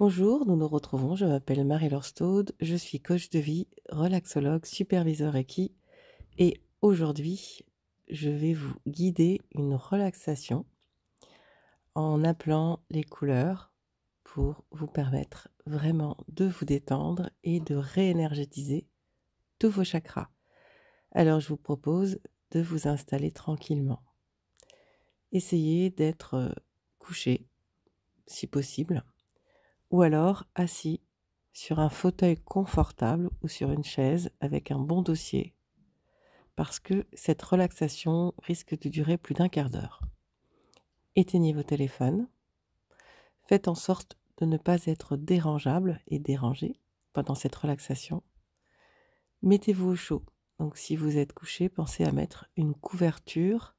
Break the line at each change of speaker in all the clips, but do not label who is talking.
Bonjour, nous nous retrouvons. Je m'appelle Marie-Laure Staude, je suis coach de vie, relaxologue, superviseur Reiki et aujourd'hui, je vais vous guider une relaxation en appelant les couleurs pour vous permettre vraiment de vous détendre et de réénergétiser tous vos chakras. Alors, je vous propose de vous installer tranquillement. Essayez d'être couché, si possible, ou alors assis sur un fauteuil confortable ou sur une chaise avec un bon dossier, parce que cette relaxation risque de durer plus d'un quart d'heure. Éteignez vos téléphones, faites en sorte de ne pas être dérangeable et dérangé pendant cette relaxation. Mettez-vous au chaud, donc si vous êtes couché, pensez à mettre une couverture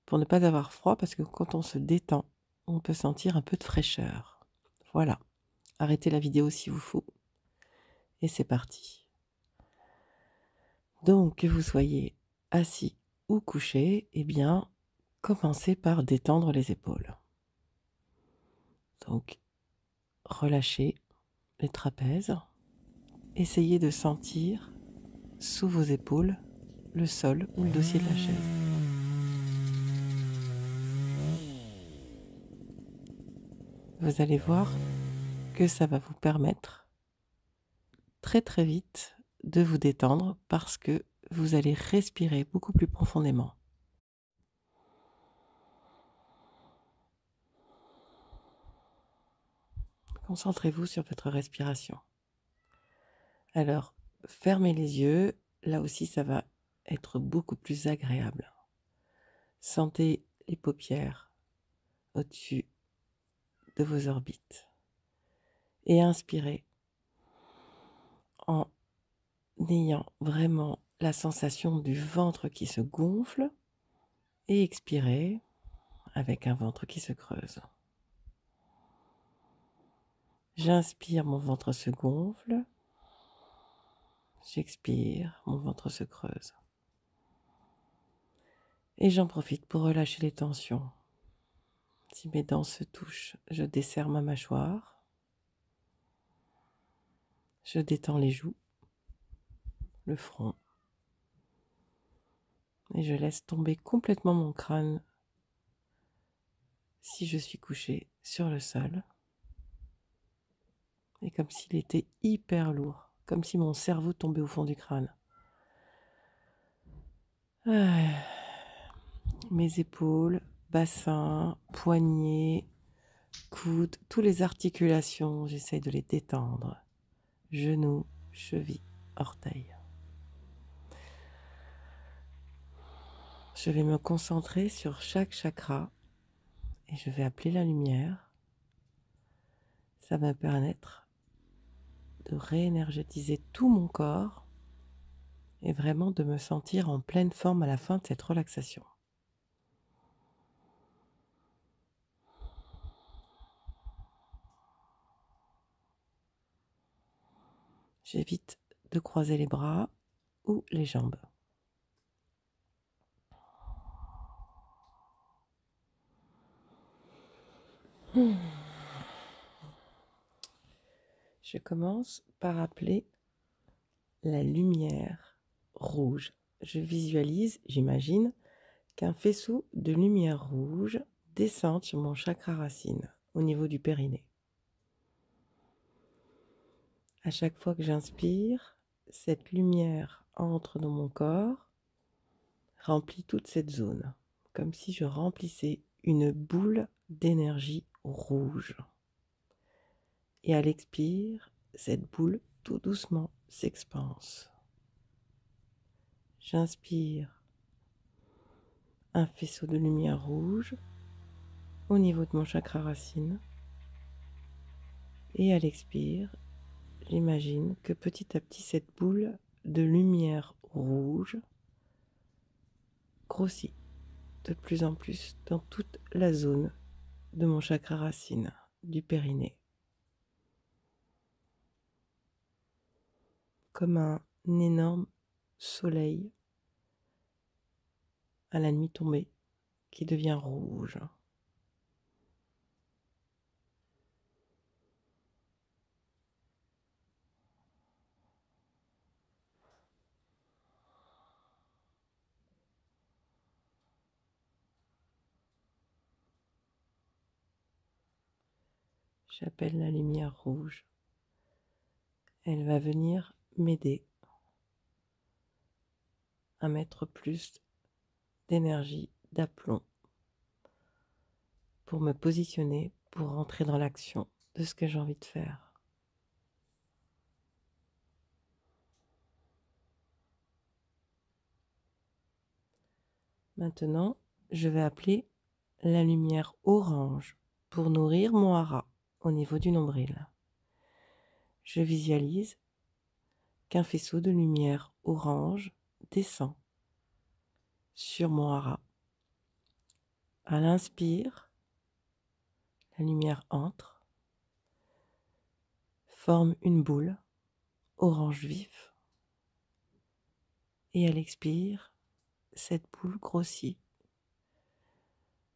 pour ne pas avoir froid, parce que quand on se détend, on peut sentir un peu de fraîcheur. Voilà, arrêtez la vidéo s'il vous faut. Et c'est parti. Donc, que vous soyez assis ou couché, eh bien, commencez par détendre les épaules. Donc, relâchez les trapèzes. Essayez de sentir sous vos épaules le sol ou le dossier de la chaise. Vous allez voir que ça va vous permettre très très vite de vous détendre parce que vous allez respirer beaucoup plus profondément. Concentrez-vous sur votre respiration. Alors, fermez les yeux, là aussi ça va être beaucoup plus agréable. Sentez les paupières au-dessus de vos orbites. Et inspirez en ayant vraiment la sensation du ventre qui se gonfle et expirez avec un ventre qui se creuse. J'inspire, mon ventre se gonfle. J'expire, mon ventre se creuse. Et j'en profite pour relâcher les tensions. Si mes dents se touchent, je desserre ma mâchoire. Je détends les joues, le front. Et je laisse tomber complètement mon crâne si je suis couché sur le sol. Et comme s'il était hyper lourd, comme si mon cerveau tombait au fond du crâne. Mes épaules, bassin, poignets, coudes, toutes les articulations, j'essaye de les détendre. Genoux, chevilles, orteils. Je vais me concentrer sur chaque chakra et je vais appeler la lumière. Ça va me permettre de réénergétiser tout mon corps et vraiment de me sentir en pleine forme à la fin de cette relaxation. J'évite de croiser les bras ou les jambes. Je commence par appeler la lumière rouge. Je visualise, j'imagine, qu'un faisceau de lumière rouge descend sur mon chakra racine, au niveau du périnée. À chaque fois que j'inspire, cette lumière entre dans mon corps, remplit toute cette zone, comme si je remplissais une boule d'énergie rouge. Et à l'expire, cette boule tout doucement s'expanse. J'inspire un faisceau de lumière rouge au niveau de mon chakra racine. Et à l'expire, j'imagine que petit à petit, cette boule de lumière rouge grossit de plus en plus dans toute la zone de mon chakra racine, du périnée. Comme un énorme soleil à la nuit tombée qui devient rouge. J'appelle la lumière rouge. Elle va venir m'aider à mettre plus d'énergie, d'aplomb pour me positionner, pour rentrer dans l'action de ce que j'ai envie de faire. Maintenant, je vais appeler la lumière orange pour nourrir mon hara au niveau du nombril. Je visualise qu'un faisceau de lumière orange descend sur mon hara. À l'inspire, la lumière entre, forme une boule orange vif, et à l'expire, cette boule grossit.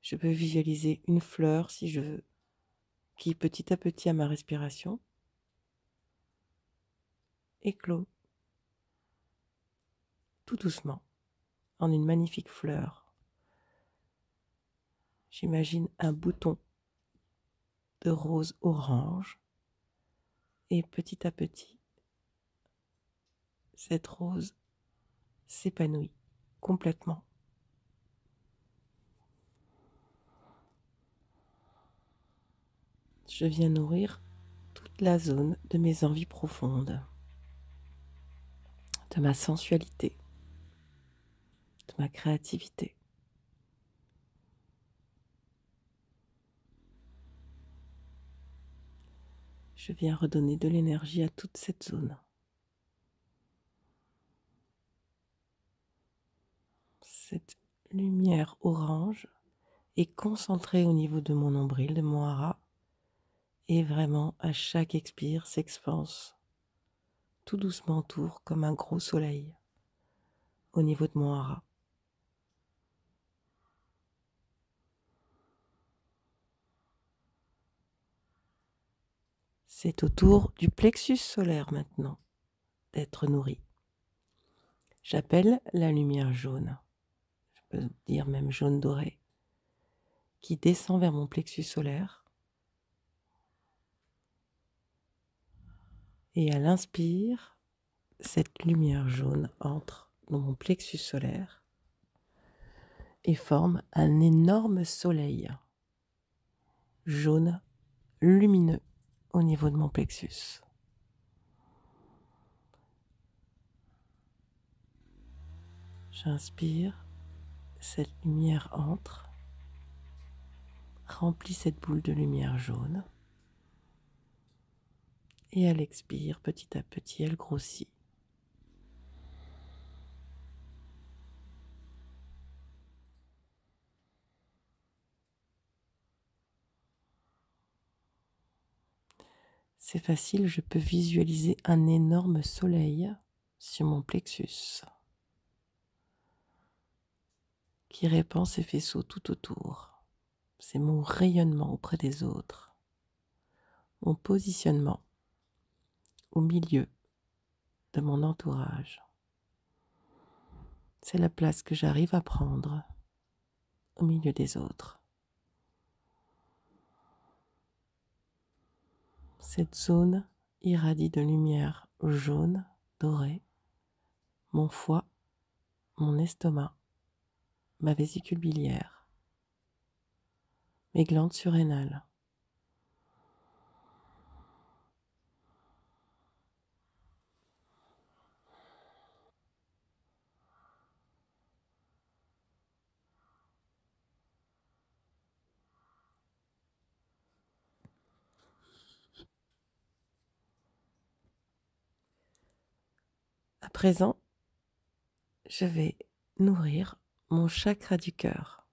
Je peux visualiser une fleur si je veux, qui petit à petit à ma respiration éclot tout doucement en une magnifique fleur. J'imagine un bouton de rose orange et petit à petit, cette rose s'épanouit complètement. Je viens nourrir toute la zone de mes envies profondes, de ma sensualité, de ma créativité. Je viens redonner de l'énergie à toute cette zone. Cette lumière orange est concentrée au niveau de mon nombril, de mon hara, et vraiment à chaque expire s'expanse tout doucement autour comme un gros soleil au niveau de mon hara. C'est au tour du plexus solaire maintenant d'être nourri. J'appelle la lumière jaune, je peux dire même jaune doré, qui descend vers mon plexus solaire. Et à l'inspire, cette lumière jaune entre dans mon plexus solaire et forme un énorme soleil jaune lumineux au niveau de mon plexus. J'inspire, cette lumière entre, remplit cette boule de lumière jaune, et à l'expire, petit à petit, elle grossit. C'est facile, je peux visualiser un énorme soleil sur mon plexus qui répand ses faisceaux tout autour. C'est mon rayonnement auprès des autres, mon positionnement au milieu de mon entourage. C'est la place que j'arrive à prendre au milieu des autres. Cette zone irradie de lumière jaune, dorée, mon foie, mon estomac, ma vésicule biliaire, mes glandes surrénales. À présent, je vais nourrir mon chakra du cœur.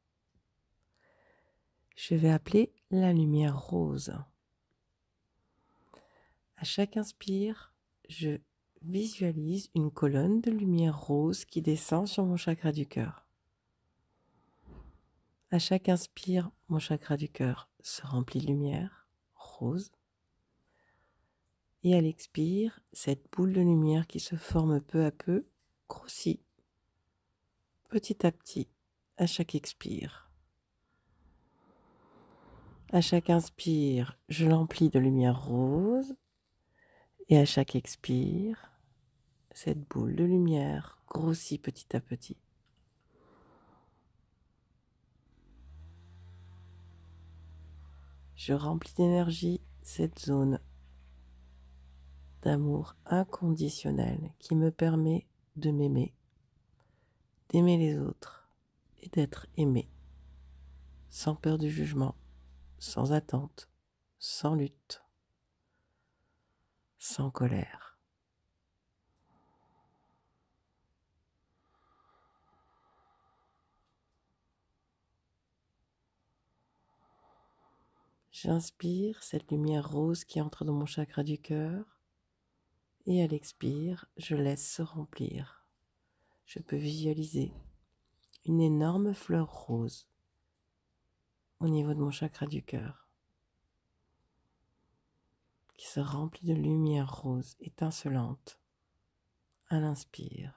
Je vais appeler la lumière rose. À chaque inspire, je visualise une colonne de lumière rose qui descend sur mon chakra du cœur. À chaque inspire, mon chakra du cœur se remplit de lumière rose. Et à l'expire, cette boule de lumière qui se forme peu à peu grossit petit à petit à chaque expire. À chaque inspire, je l'emplis de lumière rose. Et à chaque expire, cette boule de lumière grossit petit à petit. Je remplis d'énergie cette zone d'amour inconditionnel qui me permet de m'aimer, d'aimer les autres et d'être aimé, sans peur du jugement, sans attente, sans lutte, sans colère. J'inspire cette lumière rose qui entre dans mon chakra du cœur et à l'expire, je laisse se remplir. Je peux visualiser une énorme fleur rose au niveau de mon chakra du cœur qui se remplit de lumière rose étincelante à l'inspire.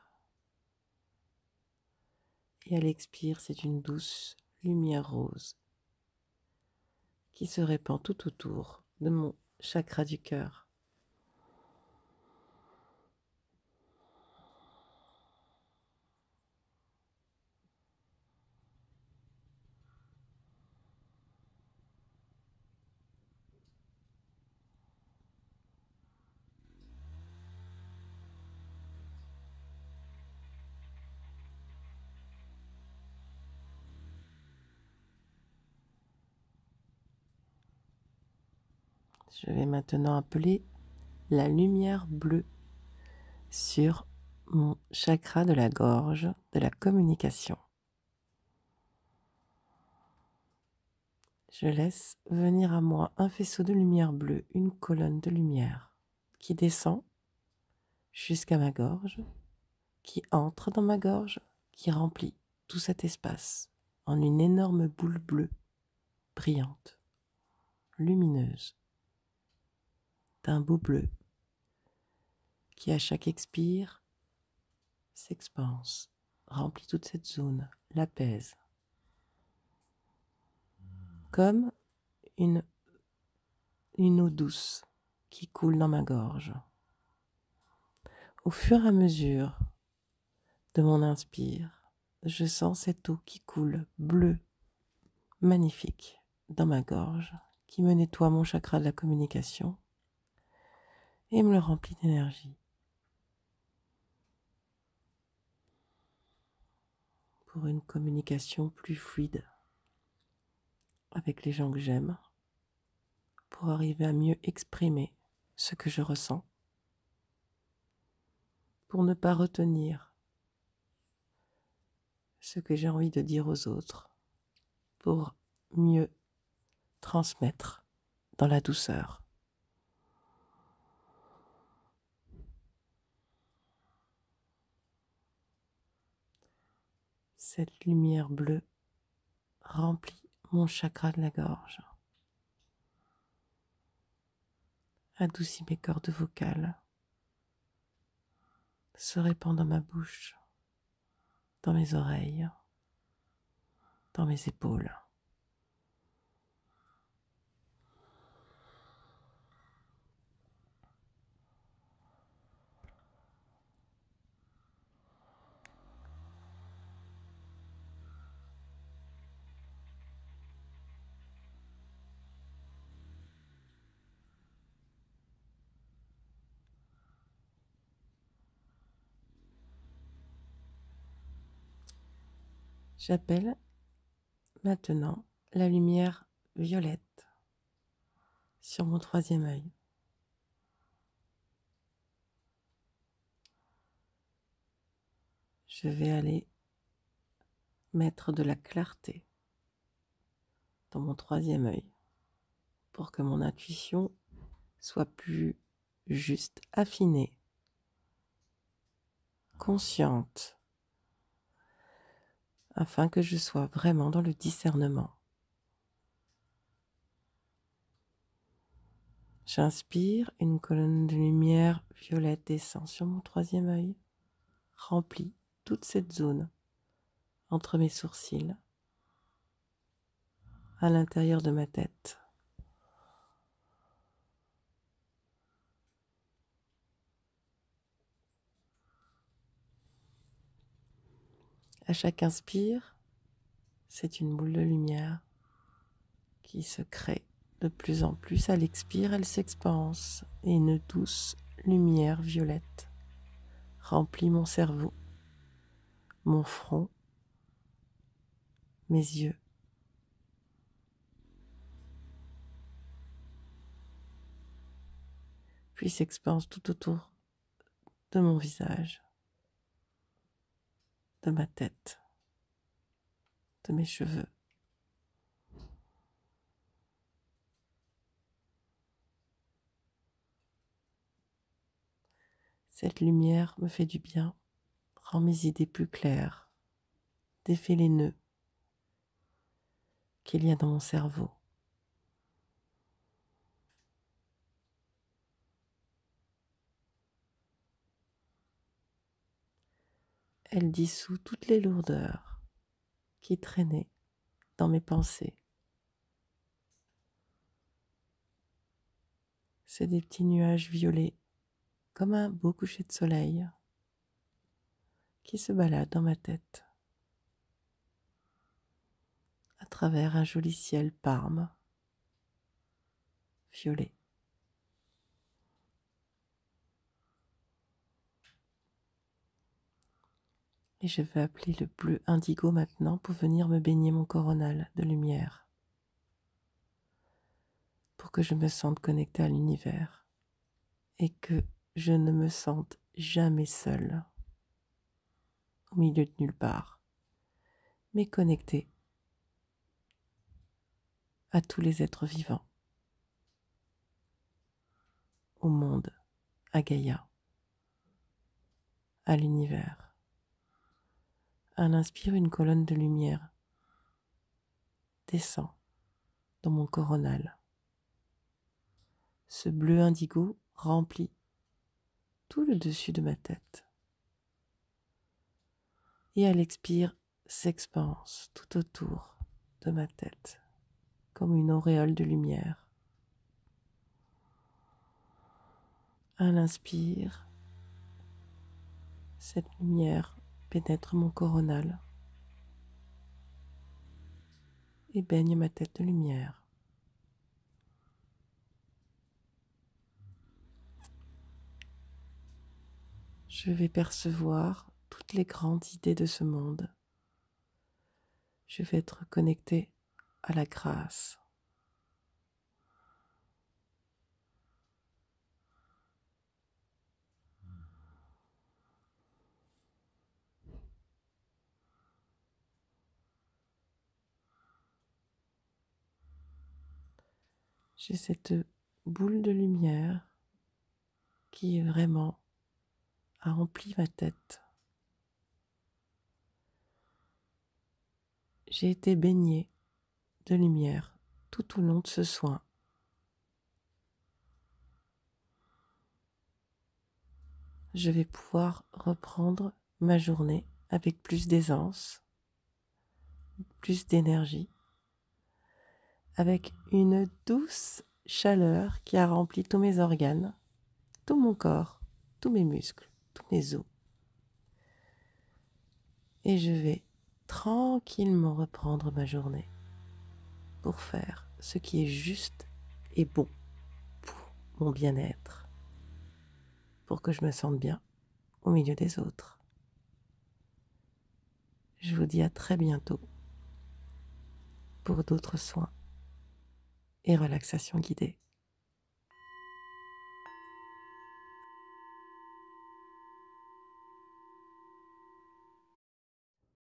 Et à l'expire, c'est une douce lumière rose qui se répand tout autour de mon chakra du cœur. Je vais maintenant appeler la lumière bleue sur mon chakra de la gorge, de la communication. Je laisse venir à moi un faisceau de lumière bleue, une colonne de lumière qui descend jusqu'à ma gorge, qui entre dans ma gorge, qui remplit tout cet espace en une énorme boule bleue, brillante, lumineuse, d'un beau bleu qui à chaque expire s'expanse, remplit toute cette zone, l'apaise, comme une eau douce qui coule dans ma gorge. Au fur et à mesure de mon inspire, je sens cette eau qui coule, bleue, magnifique, dans ma gorge, qui me nettoie mon chakra de la communication et me le remplit d'énergie. Pour une communication plus fluide avec les gens que j'aime, pour arriver à mieux exprimer ce que je ressens, pour ne pas retenir ce que j'ai envie de dire aux autres, pour mieux transmettre dans la douceur. Cette lumière bleue remplit mon chakra de la gorge, adoucit mes cordes vocales, se répand dans ma bouche, dans mes oreilles, dans mes épaules. J'appelle maintenant la lumière violette sur mon troisième œil. Je vais aller mettre de la clarté dans mon troisième œil pour que mon intuition soit plus juste, affinée, consciente, afin que je sois vraiment dans le discernement. J'inspire, une colonne de lumière violette descend sur mon troisième œil, remplit toute cette zone entre mes sourcils, à l'intérieur de ma tête. À chaque inspire, c'est une boule de lumière qui se crée de plus en plus. À l'expire, elle s'expanse et une douce lumière violette remplit mon cerveau, mon front, mes yeux. Puis s'expanse tout autour de mon visage, de ma tête, de mes cheveux. Cette lumière me fait du bien, rend mes idées plus claires, défait les nœuds qu'il y a dans mon cerveau. Elle dissout toutes les lourdeurs qui traînaient dans mes pensées. C'est des petits nuages violets, comme un beau coucher de soleil, qui se baladent dans ma tête, à travers un joli ciel parme, violet. Et je vais appeler le bleu indigo maintenant pour venir me baigner mon coronal de lumière, pour que je me sente connectée à l'univers et que je ne me sente jamais seule au milieu de nulle part, mais connectée à tous les êtres vivants, au monde, à Gaïa, à l'univers. À l'inspire, une colonne de lumière descend dans mon coronal. Ce bleu indigo remplit tout le dessus de ma tête. Et à l'expire, s'expanse tout autour de ma tête, comme une auréole de lumière. À l'inspire, cette lumière pénètre mon coronal et baigne ma tête de lumière. Je vais percevoir toutes les grandes idées de ce monde. Je vais être connectée à la grâce. J'ai cette boule de lumière qui vraiment a rempli ma tête. J'ai été baignée de lumière tout au long de ce soin. Je vais pouvoir reprendre ma journée avec plus d'aisance, plus d'énergie, avec une douce chaleur qui a rempli tous mes organes, tout mon corps, tous mes muscles, tous mes os. Et je vais tranquillement reprendre ma journée pour faire ce qui est juste et bon pour mon bien-être, pour que je me sente bien au milieu des autres. Je vous dis à très bientôt pour d'autres soins et relaxations guidées.